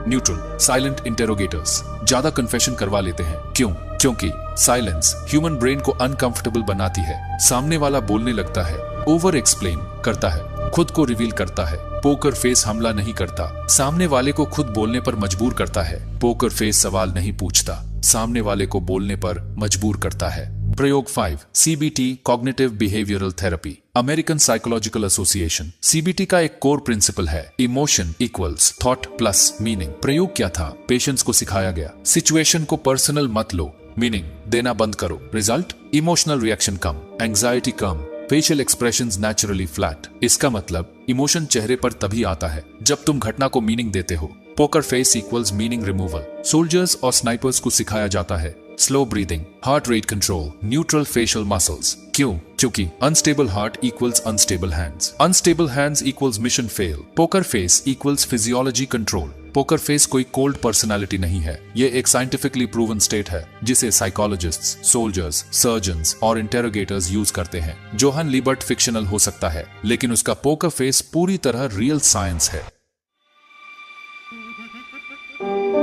Neutral silent इंटेरोगेटर्स ज्यादा confession करवा लेते हैं। क्यों? क्योंकि साइलेंस ह्यूमन ब्रेन को अनकंफर्टेबल बनाती है। सामने वाला बोलने लगता है, ओवर एक्सप्लेन करता है, खुद को रिवील करता है। पोकर फेस हमला नहीं करता, सामने वाले को खुद बोलने पर मजबूर करता है। पोकर फेस सवाल नहीं पूछता, सामने वाले को बोलने पर मजबूर करता है। प्रयोग 5 CBT cognitive behavioural therapy American psychological association. CBT का एक कोर प्रिंसिपल है emotion equals thought plus meaning. प्रयोग क्या था? पेशेंट्स को सिखाया गया, सिचुएशन को पर्सनल मत लो, मीनिंग देना बंद करो। रिजल्ट? इमोशनल रिएक्शन कम, एंग्जाइटी कम, फेशियल एक्सप्रेशंस नेचुरली फ्लैट। इसका मतलब इमोशन चेहरे पर तभी आता है जब तुम घटना को मीनिंग देते हो। Poker face equals meaning removal. Soldiers और स्नाइपर्स को सिखाया जाता है slow breathing, heart rate control, neutral facial muscles. क्यों? क्योंकि unstable heart equals unstable hands, unstable hands equals mission fail. Poker face equals physiology control. Poker face कोई cold personality नहीं है, ये एक साइंटिफिकली प्रूवन स्टेट है जिसे साइकोलॉजिस्ट्स, सोल्जर्स, सर्जन्स और इंटेरोगेटर्स यूज करते हैं। जोहन लिबर्ट फिक्शनल हो सकता है, लेकिन उसका पोकर फेस पूरी तरह रियल साइंस है।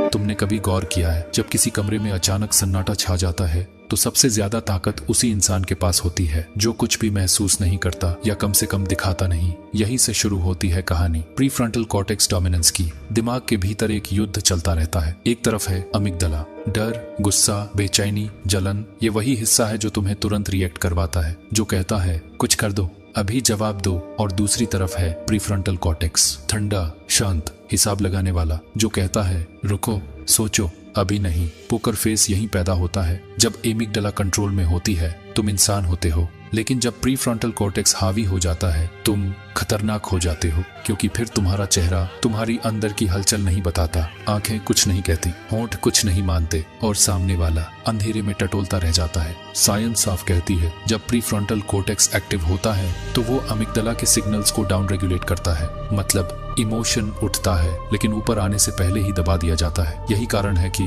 तुमने कभी गौर किया है, जब किसी कमरे में अचानक सन्नाटा छा जाता है तो सबसे ज्यादा ताकत उसी इंसान के पास होती है जो कुछ भी महसूस नहीं करता या कम से कम दिखाता नहीं। यहीं से शुरू होती है कहानी प्रीफ्रंटल कॉर्टेक्स डोमिनेंस की। दिमाग के भीतर एक युद्ध चलता रहता है। एक तरफ है अमिगडाला, डर, गुस्सा, बेचैनी, जलन। ये वही हिस्सा है जो तुम्हें तुरंत रिएक्ट करवाता है, जो कहता है कुछ कर दो, अभी जवाब दो। और दूसरी तरफ है प्रीफ्रंटल कॉर्टेक्स, ठंडा, शांत, हिसाब लगाने वाला, जो कहता है रुको, सोचो, अभी नहीं। पोकर फेस यहीं पैदा होता है। जब एमिगडाला कंट्रोल में होती है तुम इंसान होते हो, लेकिन जब प्रीफ्रंटल कॉर्टेक्स हावी हो जाता है तुम खतरनाक हो जाते हो, क्योंकि फिर तुम्हारा चेहरा तुम्हारी अंदर की हलचल नहीं बताता, आंखें कुछ नहीं कहती, होंठ कुछ नहीं मानते और सामने वाला अंधेरे में टटोलता रह जाता है। साइंस साफ कहती है जब प्रीफ्रंटल कॉर्टेक्स एक्टिव होता है तो वो अमिगडाला के सिग्नल्स को डाउन रेगुलेट करता है। मतलब इमोशन उठता है लेकिन ऊपर आने से पहले ही दबा दिया जाता है। यही कारण है कि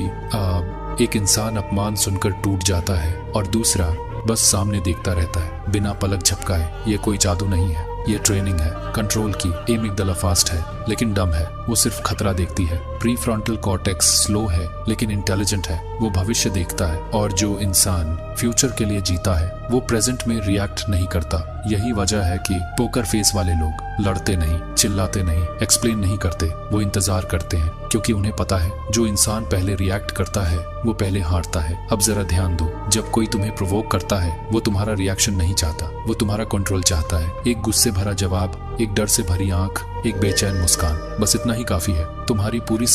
एक इंसान अपमान सुनकर टूट जाता है और दूसरा बस सामने देखता रहता है बिना पलक झपकाए। ये कोई जादू नहीं है, ये ट्रेनिंग है कंट्रोल की। एमिगडाला फास्ट है लेकिन डम है, वो सिर्फ खतरा देखती है। प्रीफ्रंटल कॉर्टेक्स स्लो है लेकिन इंटेलिजेंट है, वो भविष्य देखता है। और जो इंसान फ्यूचर के लिए जीता है वो प्रेजेंट में रिएक्ट नहीं करता। यही वजह है कि पोकर फेस वाले लोग लड़ते नहीं, चिल्लाते नहीं, एक्सप्लेन नहीं करते, वो इंतजार करते हैं, क्योंकि उन्हें पता है जो इंसान पहले रिएक्ट करता है वो पहले हारता है। अब जरा ध्यान दो, जब कोई तुम्हें प्रोवोक करता है वो तुम्हारा रिएक्शन नहीं चाहता, वो तुम्हारा कंट्रोल चाहता है। एक गुस्से भरा जवाब, एक डर से भरी आंख, एक बेचैन मुस्कान, बस इतना ही काफी है। तुम्हारी पूरी